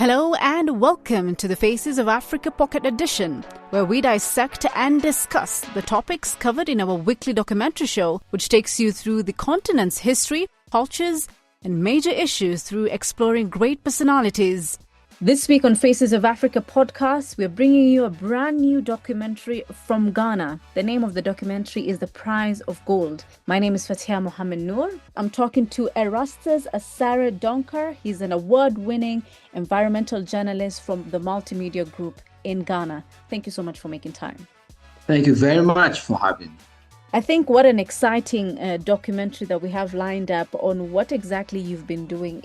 Hello and welcome to the Faces of Africa Pocket Edition, where we dissect and discuss the topics covered in our weekly documentary show, which takes you through the continent's history, cultures, and major issues through exploring great personalities. This week on Faces of Africa podcast, we're bringing you a brand new documentary from Ghana. The name of the documentary is The Prize of Gold. My name is Fatia Mohammed Noor. I'm talking to Erastus Assare Donkor. He's an award-winning environmental journalist from the Multimedia Group in Ghana. Thank you so much for making time. Thank you very much for having me. I think what an exciting documentary that we have lined up on what exactly you've been doing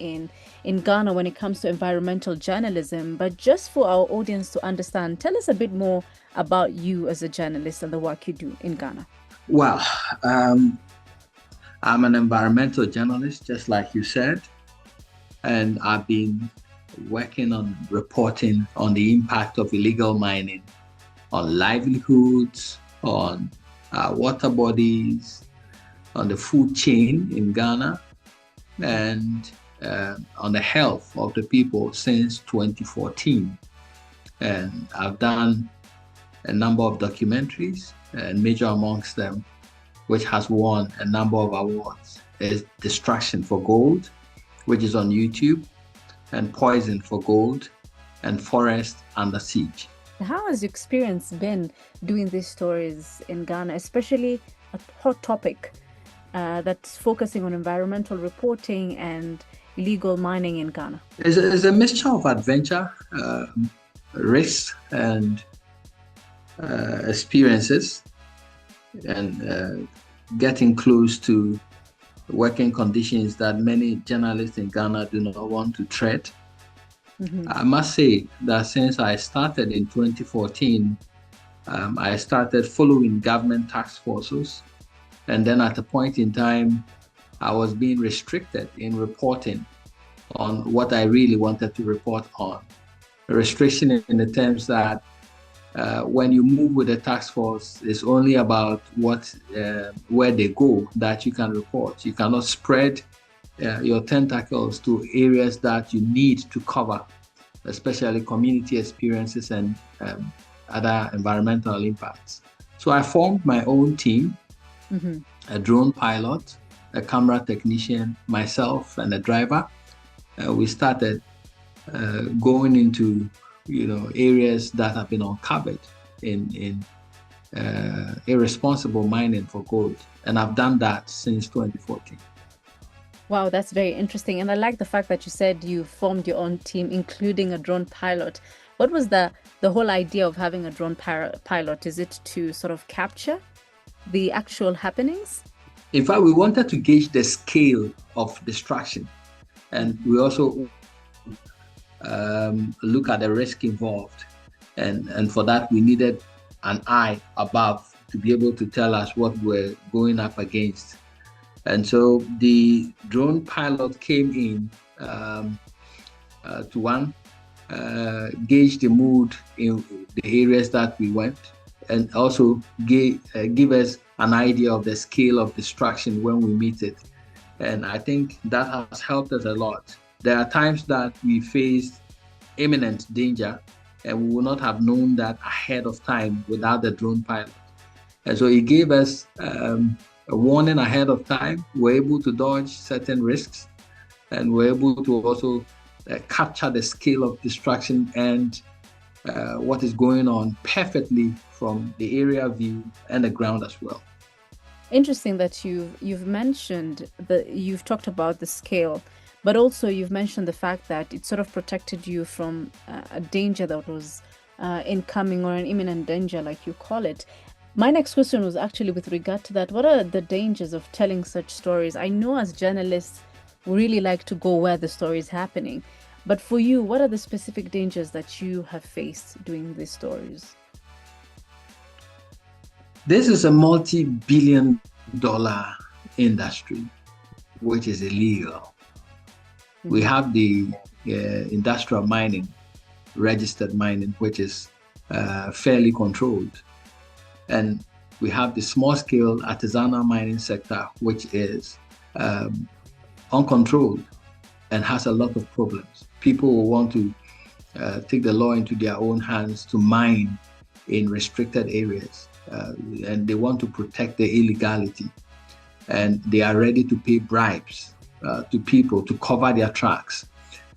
in Ghana when it comes to environmental journalism. But just for our audience to understand, tell us a bit more about you as a journalist and the work you do in Ghana. Well, I'm an environmental journalist, just like you said, and I've been working on reporting on the impact of illegal mining on livelihoods, on water bodies, on the food chain in Ghana, and on the health of the people since 2014. And I've done a number of documentaries, and major amongst them, which has won a number of awards, is Destruction for Gold, which is on YouTube, and Poison for Gold, and Forest Under Siege. How has your experience been doing these stories in Ghana, especially a hot topic that's focusing on environmental reporting and illegal mining in Ghana? It's a mixture of adventure, risks, and experiences, and getting close to working conditions that many journalists in Ghana do not want to tread. Mm-hmm. I must say that since I started in 2014, I started following government task forces. And then at a point in time, I was being restricted in reporting on what I really wanted to report on. A restriction in the terms that when you move with a task force, it's only about where they go that you can report. You cannot spread your tentacles to areas that you need to cover, especially community experiences and other environmental impacts. So I formed my own team, mm-hmm. a drone pilot, a camera technician, myself, and a driver. We started going into areas that have been uncovered in irresponsible mining for gold, and I've done that since 2014. Wow, that's very interesting. And I like the fact that you said you formed your own team, including a drone pilot. What was the whole idea of having a drone pilot? Is it to sort of capture the actual happenings? In fact, we wanted to gauge the scale of destruction. And we also look at the risk involved. And for that, we needed an eye above to be able to tell us what we're going up against. And so the drone pilot came in to gauge the mood in the areas that we went, and also give us an idea of the scale of destruction when we meet it. And I think that has helped us a lot. There are times that we faced imminent danger, and we would not have known that ahead of time without the drone pilot. And so it gave us a warning ahead of time. We're able to dodge certain risks, and we're able to also capture the scale of destruction and what is going on perfectly from the area view and the ground as well. Interesting that you've mentioned you've talked about the scale, but also you've mentioned the fact that it sort of protected you from a danger that was incoming, or an imminent danger, like you call it. My next question was actually with regard to that. What are the dangers of telling such stories? I know as journalists, we really like to go where the story is happening. But for you, what are the specific dangers that you have faced doing these stories? This is a multi-billion-dollar industry, which is illegal. Mm-hmm. We have the industrial mining, registered mining, which is fairly controlled. And we have the small-scale artisanal mining sector, which is uncontrolled and has a lot of problems. People will want to take the law into their own hands to mine in restricted areas, and they want to protect the illegality, and they are ready to pay bribes to people to cover their tracks.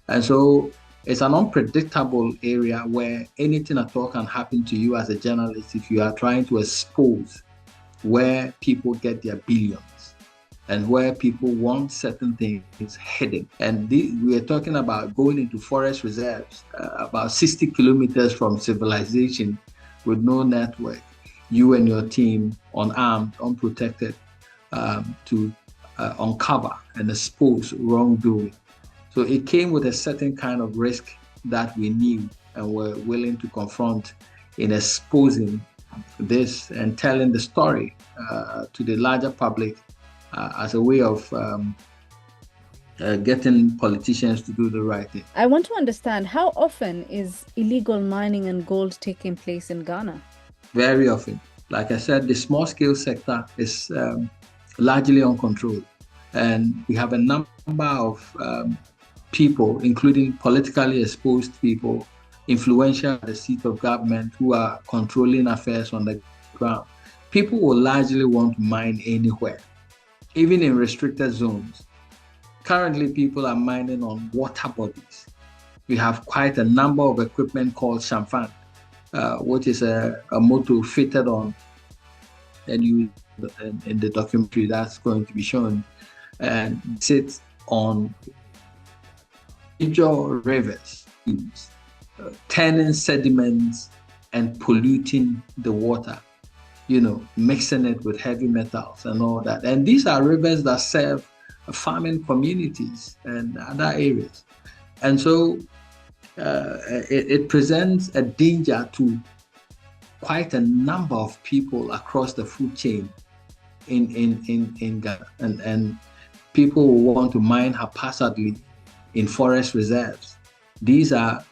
And so it's an unpredictable area where anything at all can happen to you as a journalist if you are trying to expose where people get their billions and where people want certain things hidden. And we are talking about going into forest reserves, about 60 kilometers from civilization with no network, you and your team unarmed, unprotected, to uncover and expose wrongdoing. So it came with a certain kind of risk that we knew and were willing to confront in exposing this and telling the story to the larger public as a way of getting politicians to do the right thing. I want to understand, how often is illegal mining and gold taking place in Ghana? Very often. Like I said, the small scale sector is largely uncontrolled. And we have a number of people, including politically exposed people, influential at the seat of government, who are controlling affairs on the ground. People will largely want to mine anywhere, even in restricted zones. Currently, people are mining on water bodies. We have quite a number of equipment called chamfan, which is a motor fitted on, and you in the documentary that's going to be shown, and sits on major rivers, turning sediments and polluting the water, mixing it with heavy metals and all that. And these are rivers that serve farming communities and other areas. And so it presents a danger to quite a number of people across the food chain in Ghana. And people will want to mine haphazardly in forest reserves. These are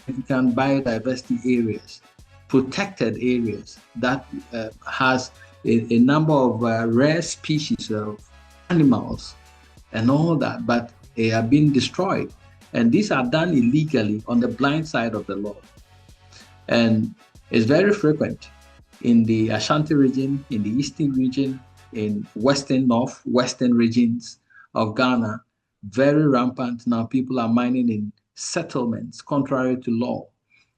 significant biodiversity areas, protected areas that has a number of rare species of animals and all that, but they are being destroyed. And these are done illegally on the blind side of the law. And it's very frequent in the Ashanti region, in the eastern region, in northwestern regions of Ghana. Very rampant now. People are mining in settlements contrary to law.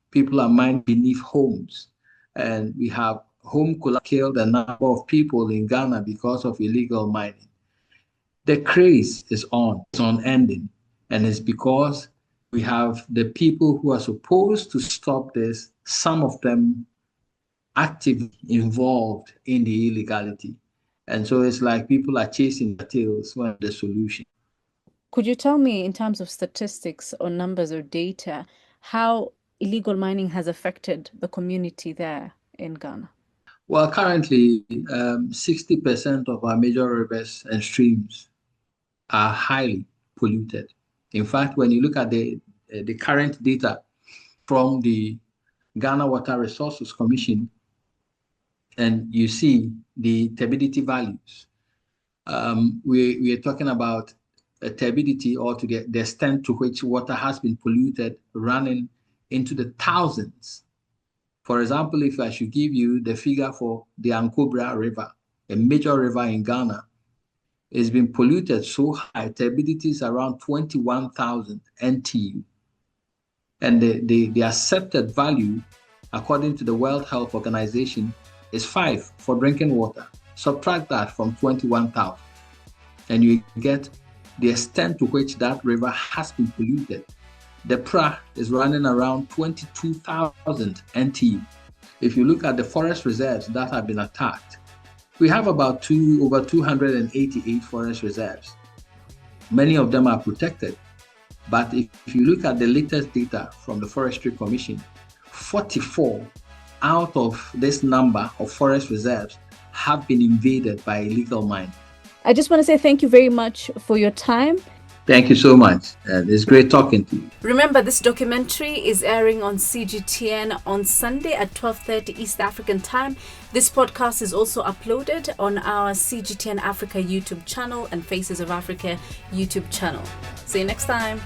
People are mining beneath homes. And we have killed a number of people in Ghana because of illegal mining. The craze is unending. And it's because we have the people who are supposed to stop this, some of them actively involved in the illegality. And so it's like people are chasing their tails when the solution. Could you tell me, in terms of statistics or numbers or data, how illegal mining has affected the community there in Ghana? Well, currently, 60% of our major rivers and streams are highly polluted. In fact, when you look at the current data from the Ghana Water Resources Commission, and you see the turbidity values, we are talking about a turbidity, or to get the extent to which water has been polluted, running into the thousands. For example, if I should give you the figure for the Ankobra River, a major river in Ghana, it's been polluted so high, turbidity is around 21,000 NTU. And the accepted value, according to the World Health Organization, is 5 for drinking water. Subtract that from 21,000, and you get the extent to which that river has been polluted. The PRA is running around 22,000 NTU. If you look at the forest reserves that have been attacked, we have about over 288 forest reserves. Many of them are protected. But if you look at the latest data from the Forestry Commission, 44 out of this number of forest reserves have been invaded by illegal mining. I just want to say thank you very much for your time. Thank you so much. It's great talking to you. Remember, this documentary is airing on CGTN on Sunday at 12:30 East African time. This podcast is also uploaded on our CGTN Africa YouTube channel and Faces of Africa YouTube channel. See you next time.